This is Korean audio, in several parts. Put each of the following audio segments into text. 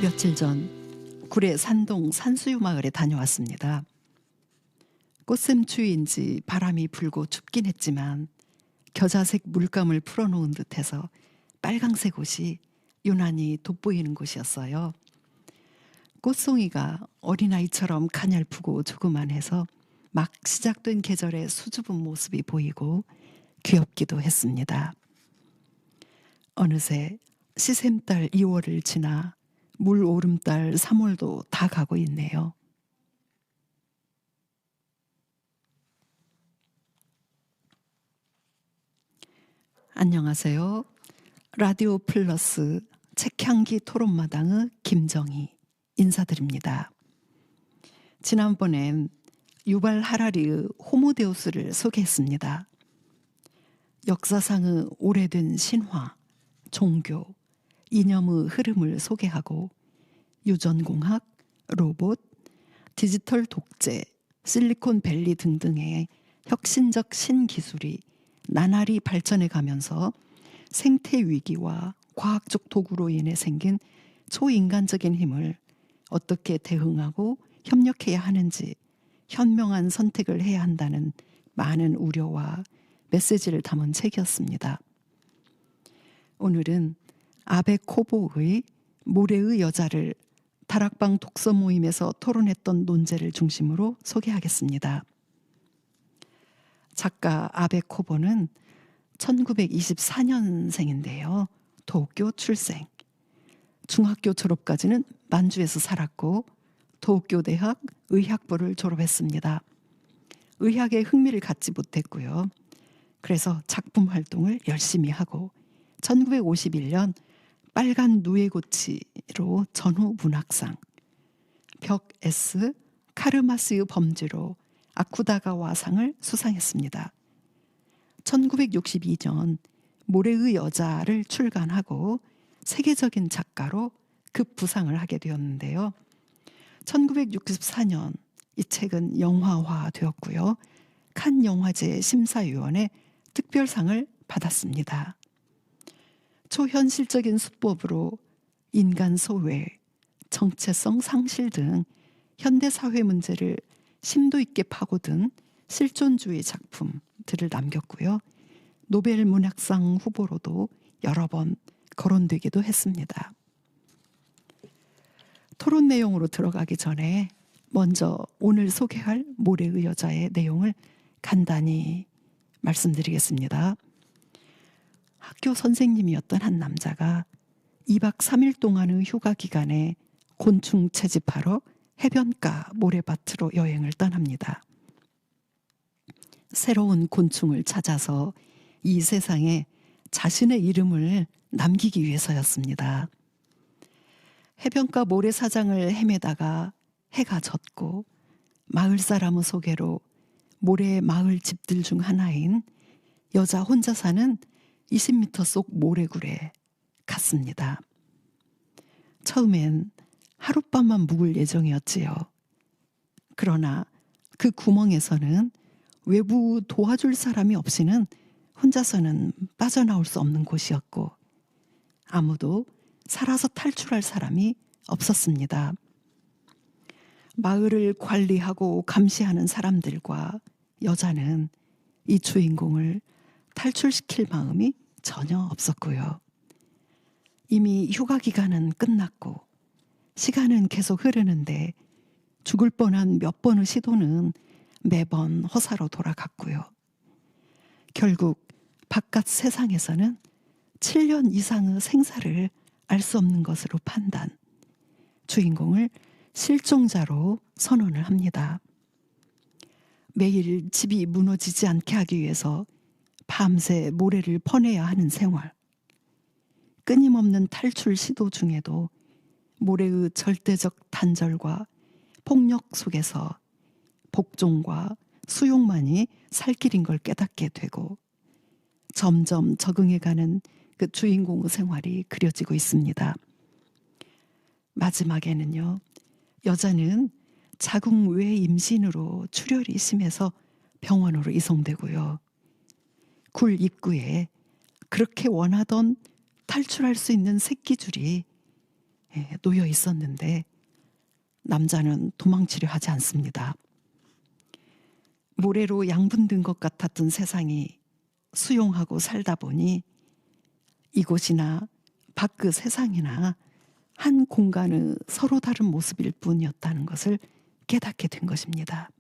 며칠 전 구례 산동 산수유 마을에 다녀왔습니다. 꽃샘추위인지 바람이 불고 춥긴 했지만 겨자색 물감을 풀어놓은 듯해서 빨강색 옷이 유난히 돋보이는 곳이었어요. 꽃송이가 어린아이처럼 가냘프고 조그만해서 막 시작된 계절의 수줍은 모습이 보이고 귀엽기도 했습니다. 어느새 시샘달 2월을 지나 물오름달 3월도 다 가고 있네요. 안녕하세요. 라디오 플러스 책향기 토론마당의 김정희 인사드립니다. 지난번엔 유발 하라리의 호모데우스를 소개했습니다. 역사상의 오래된 신화, 종교, 이념의 흐름을 소개하고 유전공학, 로봇, 디지털 독재, 실리콘밸리 등등의 혁신적 신기술이 나날이 발전해 가면서 생태 위기와 과학적 도구로 인해 생긴 초인간적인 힘을 어떻게 대응하고 협력해야 하는지 현명한 선택을 해야 한다는 많은 우려와 메시지를 담은 책이었습니다. 오늘은 아베 코보의 모래의 여자를 다락방 독서 모임에서 토론했던 논제를 중심으로 소개하겠습니다. 작가 아베 코보는 1924년생인데요. 도쿄 출생. 중학교 졸업까지는 만주에서 살았고 도쿄 대학 의학부를 졸업했습니다. 의학에 흥미를 갖지 못했고요. 그래서 작품 활동을 열심히 하고 1951년 빨간 누에고치로 전후 문학상, 벽 S 카르마스의 범죄로 아쿠다가와상을 수상했습니다. 1962년 모래의 여자를 출간하고 세계적인 작가로 급부상을 하게 되었는데요. 1964년 이 책은 영화화되었고요. 칸 영화제 심사위원회 특별상을 받았습니다. 초현실적인 수법으로 인간 소외, 정체성 상실 등 현대사회 문제를 심도 있게 파고든 실존주의 작품들을 남겼고요. 노벨 문학상 후보로도 여러 번 거론되기도 했습니다. 토론 내용으로 들어가기 전에 먼저 오늘 소개할 모래의 여자의 내용을 간단히 말씀드리겠습니다. 학교 선생님이었던 한 남자가 2박 3일 동안의 휴가 기간에 곤충 채집하러 해변가 모래밭으로 여행을 떠납니다. 새로운 곤충을 찾아서 이 세상에 자신의 이름을 남기기 위해서였습니다. 해변가 모래사장을 헤매다가 해가 졌고 마을 사람의 소개로 모래 마을 집들 중 하나인 여자 혼자 사는 20m 속 모래굴에 갔습니다. 처음엔 하룻밤만 묵을 예정이었지요. 그러나 그 구멍에서는 외부 도와줄 사람이 없이는 혼자서는 빠져나올 수 없는 곳이었고 아무도 살아서 탈출할 사람이 없었습니다. 마을을 관리하고 감시하는 사람들과 여자는 이 주인공을 탈출시킬 마음이 전혀 없었고요. 이미 휴가 기간은 끝났고 시간은 계속 흐르는데 죽을 뻔한 몇 번의 시도는 매번 허사로 돌아갔고요. 결국 바깥 세상에서는 7년 이상의 생사를 알 수 없는 것으로 판단, 주인공을 실종자로 선언을 합니다. 매일 집이 무너지지 않게 하기 위해서 밤새 모래를 퍼내야 하는 생활. 끊임없는 탈출 시도 중에도 모래의 절대적 단절과 폭력 속에서 복종과 수용만이 살 길인 걸 깨닫게 되고 점점 적응해가는 그 주인공의 생활이 그려지고 있습니다. 마지막에는요. 여자는 자궁외 임신으로 출혈이 심해서 병원으로 이송되고요. 굴 입구에 그렇게 원하던 탈출할 수 있는 새끼줄이 놓여 있었는데 남자는 도망치려 하지 않습니다. 모래로 양분된 것 같았던 세상이 수용하고 살다 보니 이곳이나 밖의 세상이나 한 공간의 서로 다른 모습일 뿐이었다는 것을 깨닫게 된 것입니다.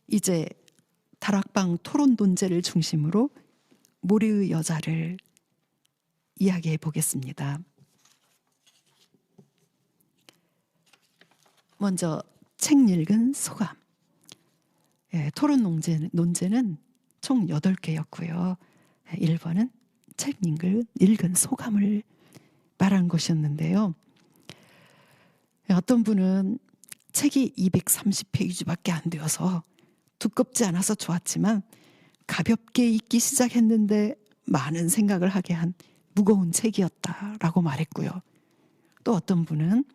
이제 다락방 토론 논제를 중심으로 모래의 여자를 이야기해 보겠습니다. 먼저 책 읽은 소감. 토론 논제는 총 8개였고요. 1번은 책 읽은 소감을 말한 것이었는데요. 어떤 분은 책이 230페이지밖에 안 되어서 두껍지 않아서 좋았지만 가볍게 읽기 시작했는데 많은 생각을 하게 한 무거운 책이었다라고 말했고요. 또 어떤 분은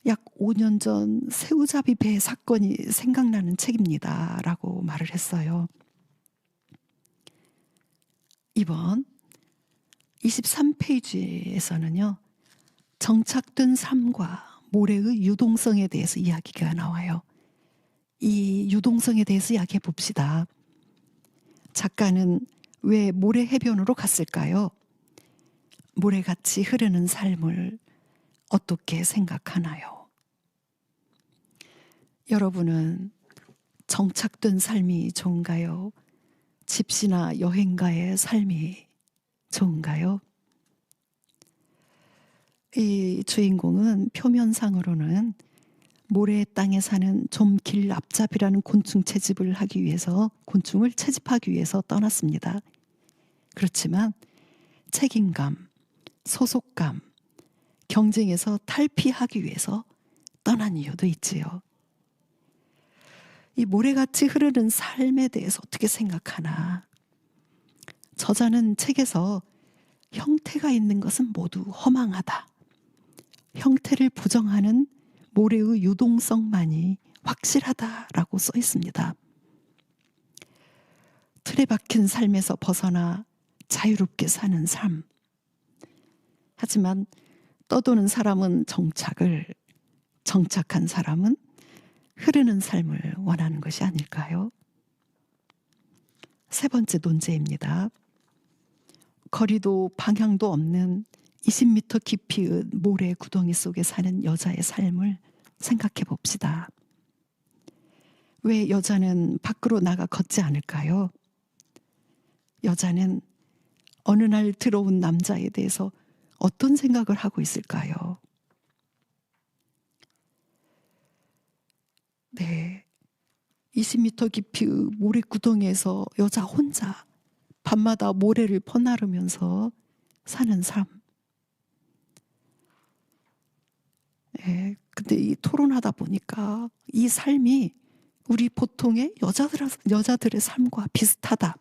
약 5년 전 새우잡이 배 사건이 생각나는 책입니다 라고 말을 했어요. 2번 23페이지에서는요. 정착된 삶과 모래의 유동성에 대해서 이야기가 나와요. 이 유동성에 대해서 이야기해 봅시다. 작가는 왜 모래 해변으로 갔을까요? 모래같이 흐르는 삶을 어떻게 생각하나요? 여러분은 정착된 삶이 좋은가요? 집시나 여행가의 삶이 좋은가요? 이 주인공은 표면상으로는 모래 땅에 사는 좀 길 앞잡이라는 곤충을 채집하기 위해서 떠났습니다. 그렇지만 책임감, 소속감, 경쟁에서 탈피하기 위해서 떠난 이유도 있지요. 이 모래같이 흐르는 삶에 대해서 어떻게 생각하나? 저자는 책에서 형태가 있는 것은 모두 허망하다. 형태를 부정하는 모래의 유동성만이 확실하다라고 써 있습니다. 틀에 박힌 삶에서 벗어나 자유롭게 사는 삶. 하지만 떠도는 사람은 정착한 사람은 흐르는 삶을 원하는 것이 아닐까요? 3번째 논제입니다. 거리도 방향도 없는 20m 깊이의 모래 구덩이 속에 사는 여자의 삶을 생각해 봅시다. 왜 여자는 밖으로 나가 걷지 않을까요? 여자는 어느 날 들어온 남자에 대해서 어떤 생각을 하고 있을까요? 네, 20m 깊이의 모래 구덩이에서 여자 혼자 밤마다 모래를 퍼나르면서 사는 삶. 근데 이 토론하다 보니까 이 삶이 우리 보통의 여자들의 삶과 비슷하다.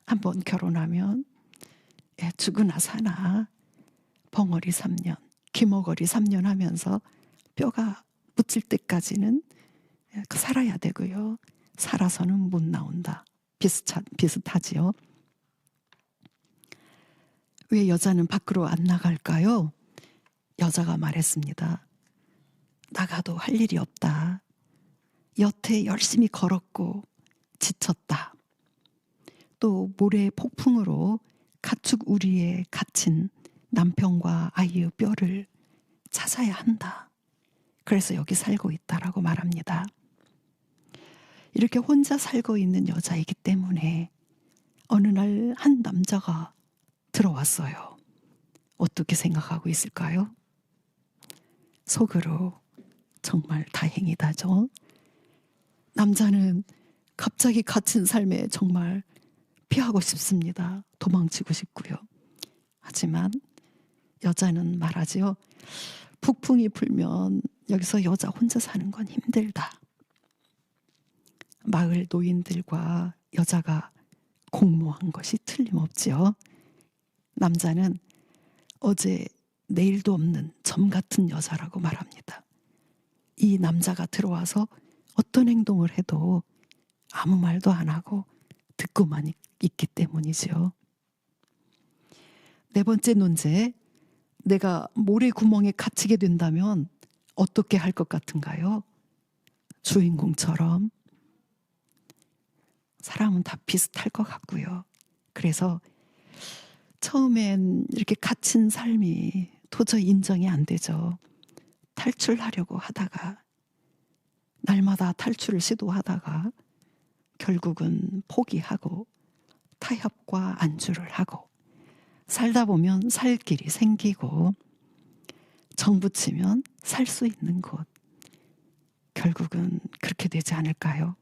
한번 결혼하면 죽으나 사나 벙어리 3년, 기머거리 3년 하면서 뼈가 묻힐 때까지는 살아야 되고요. 살아서는 못 나온다. 비슷하지요. 왜 여자는 밖으로 안 나갈까요? 여자가 말했습니다. 나가도 할 일이 없다. 여태 열심히 걸었고 지쳤다. 또 모래의 폭풍으로 가축 우리에 갇힌 남편과 아이의 뼈를 찾아야 한다. 그래서 여기 살고 있다라고 말합니다. 이렇게 혼자 살고 있는 여자이기 때문에 어느 날 한 남자가 들어왔어요. 어떻게 생각하고 있을까요? 속으로 정말 다행이다죠. 남자는 갑자기 갇힌 삶에 정말 피하고 싶습니다. 도망치고 싶고요. 하지만 여자는 말하지요. 북풍이 불면 여기서 여자 혼자 사는 건 힘들다. 마을 노인들과 여자가 공모한 것이 틀림없지요. 남자는 어제 내일도 없는 점 같은 여자라고 말합니다. 이 남자가 들어와서 어떤 행동을 해도 아무 말도 안 하고 듣고만 있기 때문이죠. 네 번째 논제, 내가 모래 구멍에 갇히게 된다면 어떻게 할 것 같은가요? 주인공처럼. 사람은 다 비슷할 것 같고요. 그래서 처음엔 이렇게 갇힌 삶이 도저히 인정이 안 되죠. 탈출하려고 하다가, 날마다 탈출을 시도하다가 결국은 포기하고 타협과 안주를 하고, 살다 보면 살 길이 생기고, 정 붙이면 살 수 있는 곳, 결국은 그렇게 되지 않을까요?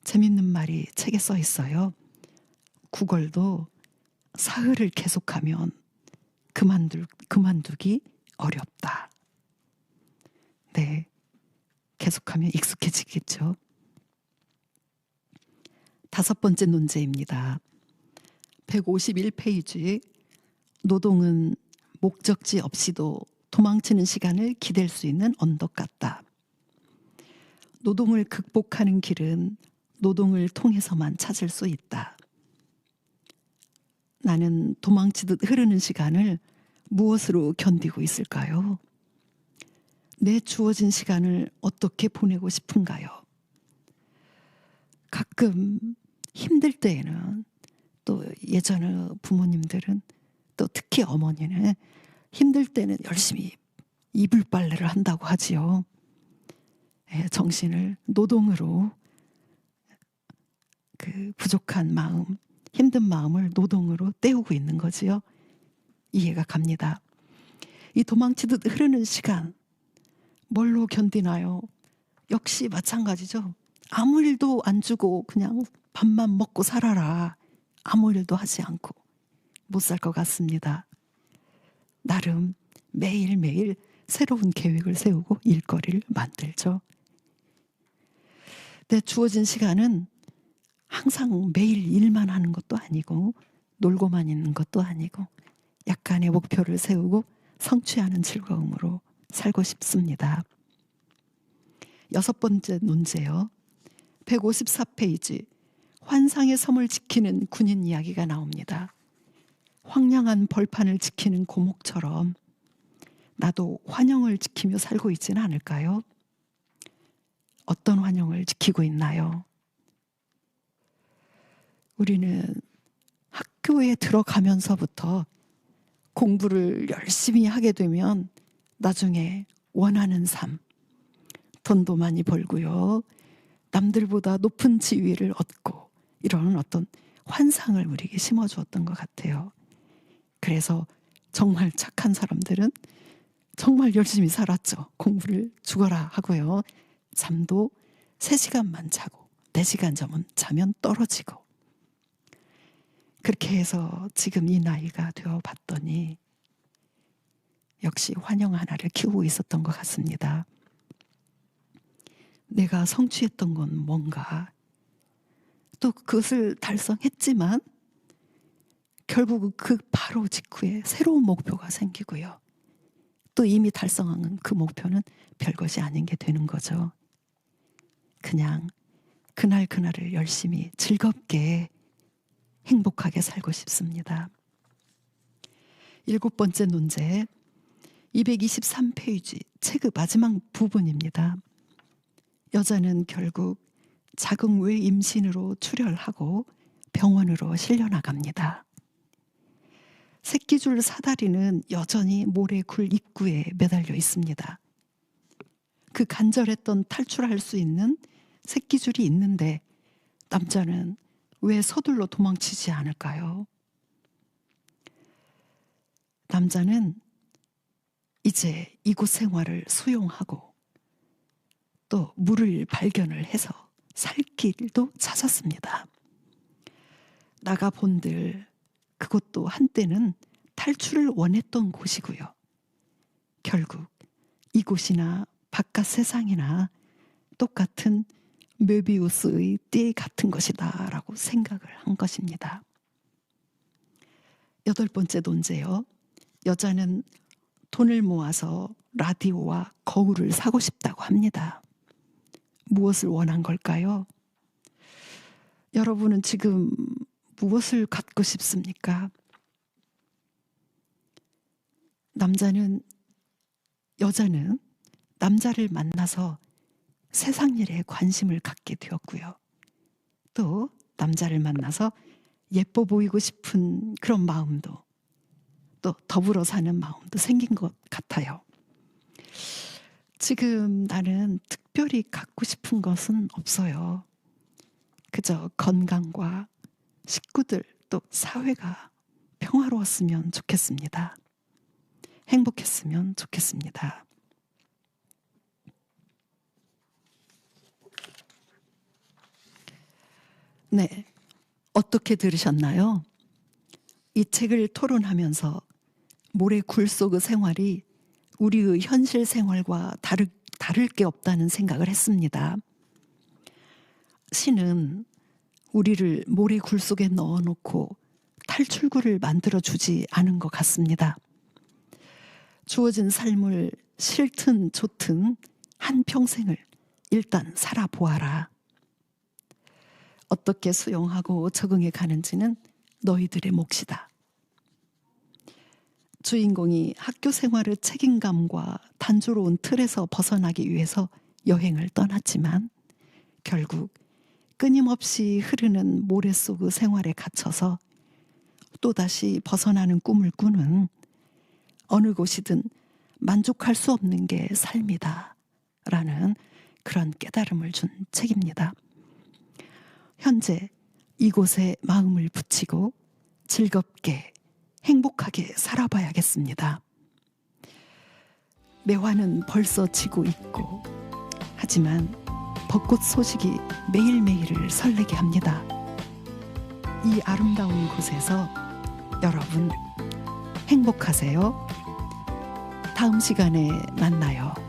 재밌는 말이 책에 써 있어요. 구걸도 사흘을 계속하면 그만두기 어렵다. 네, 계속하면 익숙해지겠죠. 다섯 번째 논제입니다. 151페이지, 노동은 목적지 없이도 도망치는 시간을 기댈 수 있는 언덕 같다. 노동을 극복하는 길은 노동을 통해서만 찾을 수 있다. 나는 도망치듯 흐르는 시간을 무엇으로 견디고 있을까요? 내 주어진 시간을 어떻게 보내고 싶은가요? 가끔 힘들 때에는, 또 예전에 부모님들은, 또 특히 어머니는 힘들 때는 열심히 이불 빨래를 한다고 하지요. 정신을 노동으로, 그 부족한 마음, 힘든 마음을 노동으로 때우고 있는 거지요. 이해가 갑니다. 이 도망치듯 흐르는 시간, 뭘로 견디나요? 역시 마찬가지죠. 아무 일도 안 주고 그냥 밥만 먹고 살아라. 아무 일도 하지 않고 못 살 것 같습니다. 나름 매일매일 새로운 계획을 세우고 일거리를 만들죠. 내 주어진 시간은 항상 매일 일만 하는 것도 아니고 놀고만 있는 것도 아니고 약간의 목표를 세우고 성취하는 즐거움으로 살고 싶습니다. 여섯 번째 논제요. 154페이지, 환상의 섬을 지키는 군인 이야기가 나옵니다. 황량한 벌판을 지키는 고목처럼 나도 환영을 지키며 살고 있지는 않을까요? 어떤 환영을 지키고 있나요? 우리는 학교에 들어가면서부터 공부를 열심히 하게 되면 나중에 원하는 삶, 돈도 많이 벌고요, 남들보다 높은 지위를 얻고, 이런 어떤 환상을 우리에게 심어주었던 것 같아요. 그래서 정말 착한 사람들은 정말 열심히 살았죠. 공부를 죽어라 하고요, 잠도 3시간만 자고 4시간 자면 떨어지고, 그렇게 해서 지금 이 나이가 되어 봤더니 역시 환영 하나를 키우고 있었던 것 같습니다. 내가 성취했던 건 뭔가, 또 그것을 달성했지만 결국 그 바로 직후에 새로운 목표가 생기고요, 또 이미 달성한 그 목표는 별것이 아닌 게 되는 거죠. 그냥 그날을 열심히 즐겁게 행복하게 살고 싶습니다. 일곱 번째 논제, 223페이지 책의 마지막 부분입니다. 여자는 결국 자궁외 임신으로 출혈하고 병원으로 실려나갑니다. 새끼줄 사다리는 여전히 모래굴 입구에 매달려 있습니다. 그 간절했던 탈출할 수 있는 새끼줄이 있는데 남자는 왜 서둘러 도망치지 않을까요? 남자는 이제 이곳 생활을 수용하고 또 물을 발견을 해서 살 길도 찾았습니다. 나가본들 그곳도 한때는 탈출을 원했던 곳이고요, 결국 이곳이나 바깥 세상이나 똑같은 mö비우스의 띠 같은 것이다 라고 생각을 한 것입니다. 여덟 번째 논제요. 여자는 돈을 모아서 라디오와 거울을 사고 싶다고 합니다. 무엇을 원한 걸까요? 여러분은 지금 무엇을 갖고 싶습니까? 여자는 남자를 만나서 세상 일에 관심을 갖게 되었고요. 또 남자를 만나서 예뻐 보이고 싶은 그런 마음도, 또 더불어 사는 마음도 생긴 것 같아요. 지금 나는 특별히 갖고 싶은 것은 없어요. 그저 건강과 식구들, 또 사회가 평화로웠으면 좋겠습니다. 행복했으면 좋겠습니다. 네, 어떻게 들으셨나요? 이 책을 토론하면서 모래 굴 속의 생활이 우리의 현실 생활과 다를 게 없다는 생각을 했습니다. 시는 우리를 모래 굴 속에 넣어놓고 탈출구를 만들어주지 않은 것 같습니다. 주어진 삶을 싫든 좋든 한평생을 일단 살아보아라. 어떻게 수용하고 적응해 가는지는 너희들의 몫이다. 주인공이 학교 생활의 책임감과 단조로운 틀에서 벗어나기 위해서 여행을 떠났지만 결국 끊임없이 흐르는 모래 속의 생활에 갇혀서 또다시 벗어나는 꿈을 꾸는, 어느 곳이든 만족할 수 없는 게 삶이다 라는 그런 깨달음을 준 책입니다. 현재 이곳에 마음을 붙이고 즐겁게 행복하게 살아봐야겠습니다. 매화는 벌써 지고 있고, 하지만 벚꽃 소식이 매일매일을 설레게 합니다. 이 아름다운 곳에서 여러분 행복하세요. 다음 시간에 만나요.